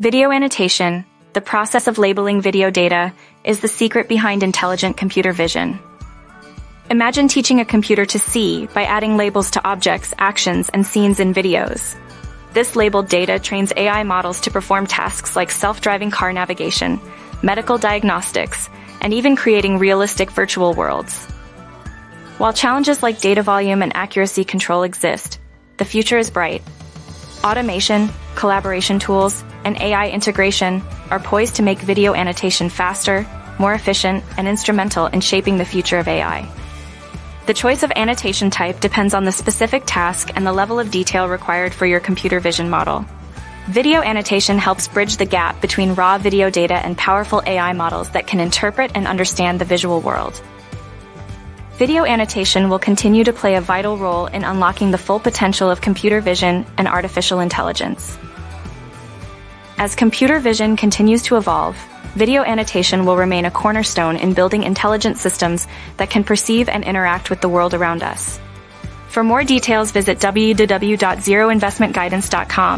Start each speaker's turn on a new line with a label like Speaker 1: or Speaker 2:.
Speaker 1: Video annotation, the process of labeling video data, is the secret behind intelligent computer vision. Imagine teaching a computer to see by adding labels to objects, actions, and scenes in videos. This labeled data trains AI models to perform tasks like self-driving car navigation, medical diagnostics, and even creating realistic virtual worlds. While challenges like data volume and accuracy control exist, the future is bright. Automation, collaboration tools, and AI integration are poised to make video annotation faster, more efficient, and instrumental in shaping the future of AI. The choice of annotation type depends on the specific task and the level of detail required for your computer vision model. Video annotation helps bridge the gap between raw video data and powerful AI models that can interpret and understand the visual world. Video annotation will continue to play a vital role in unlocking the full potential of computer vision and artificial intelligence. As computer vision continues to evolve, video annotation will remain a cornerstone in building intelligent systems that can perceive and interact with the world around us. For more details, visit www.zeroinvestmentguidance.com.